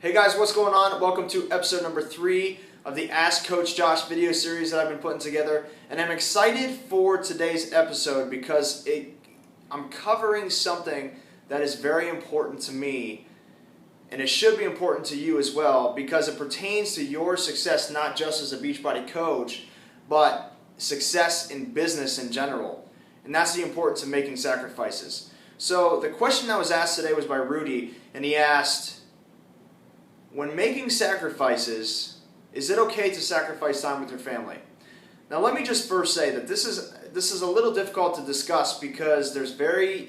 Hey guys, what's going on? Welcome to episode number 3 of the Ask Coach Josh video series that I've been putting together. And I'm excited for today's episode because I'm covering something that is very important to me, and it should be important to you as well, because it pertains to your success, not just as a Beachbody coach, but success in business in general. And that's the importance of making sacrifices. So the question that was asked today was by Rudy, and he asked, when making sacrifices, is it okay to sacrifice time with your family? Now let me just first say that this is a little difficult to discuss because there's very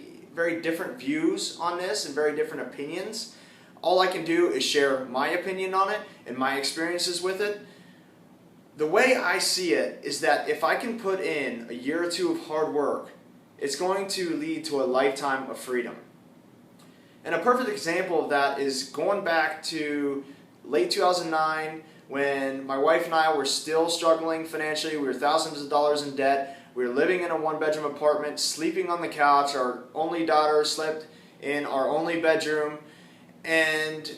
different views on this and very different opinions. All I can do is share my opinion on it and my experiences with it. The way I see it is that if I can put in a year or two of hard work, it's going to lead to a lifetime of freedom. And a perfect example of that is going back to late 2009 when my wife and I were still struggling financially. We were thousands of dollars in debt. We were living in a one-bedroom apartment, sleeping on the couch. Our only daughter slept in our only bedroom. And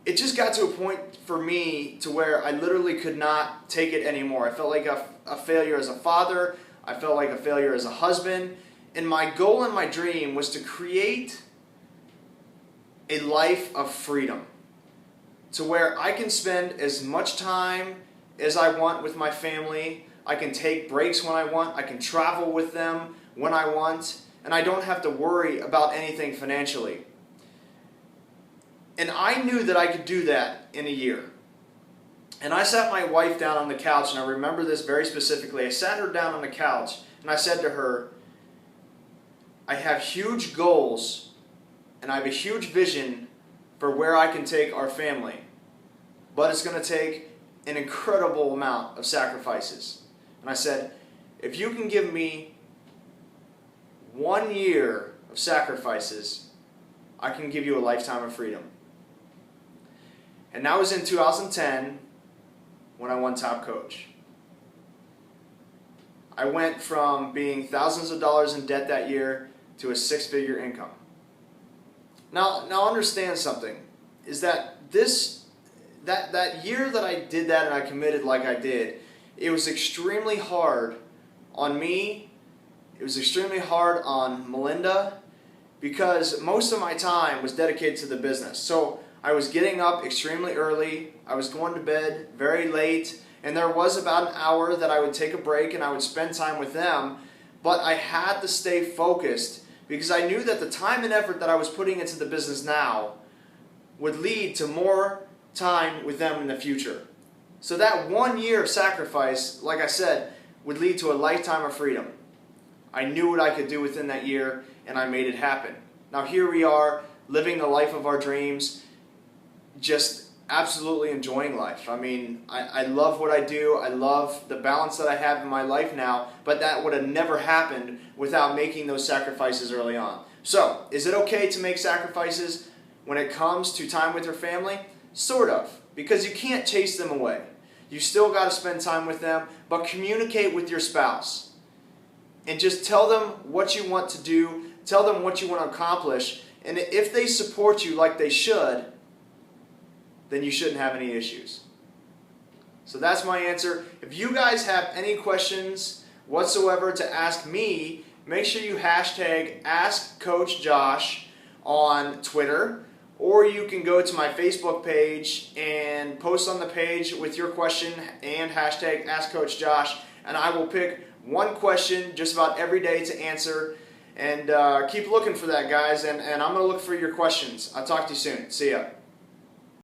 it just got to a point for me to where I literally could not take it anymore. I felt like a failure as a father. I felt like a failure as a husband. And my goal and my dream was to create a life of freedom, to where I can spend as much time as I want with my family. I can take breaks when I want. I can travel with them when I want, and I don't have to worry about anything financially. And I knew that I could do that in a year. And I sat my wife down on the couch, and I remember this very specifically. I sat her down on the couch, and I said to her, I have huge goals and I have a huge vision for where I can take our family, but it's going to take an incredible amount of sacrifices. And I said, if you can give me 1 year of sacrifices, I can give you a lifetime of freedom. And that was in 2010 when I won Top Coach. I went from being thousands of dollars in debt that year to a 6-figure income. Now understand something, is that that year that I did that and I committed like I did, it was extremely hard on me, it was extremely hard on Melinda, because most of my time was dedicated to the business. So I was getting up extremely early, I was going to bed very late, and there was about an hour that I would take a break and I would spend time with them, but I had to stay focused, because I knew that the time and effort that I was putting into the business now would lead to more time with them in the future. So that 1 year of sacrifice, like I said, would lead to a lifetime of freedom. I knew what I could do within that year, and I made it happen. Now here we are, living the life of our dreams, just absolutely enjoying life. I mean, I love what I do. I love the balance that I have in my life now, but that would have never happened without making those sacrifices early on. So, is it okay to make sacrifices when it comes to time with your family? Sort of, because you can't chase them away. You still got to spend time with them, but communicate with your spouse. And just tell them what you want to do, tell them what you want to accomplish, and if they support you like they should, then you shouldn't have any issues. So that's my answer. If you guys have any questions whatsoever to ask me, make sure you hashtag AskCoachJosh on Twitter, or you can go to my Facebook page and post on the page with your question and hashtag AskCoachJosh, and I will pick one question just about every day to answer. And keep looking for that, guys, and I'm going to look for your questions. I'll talk to you soon. See ya.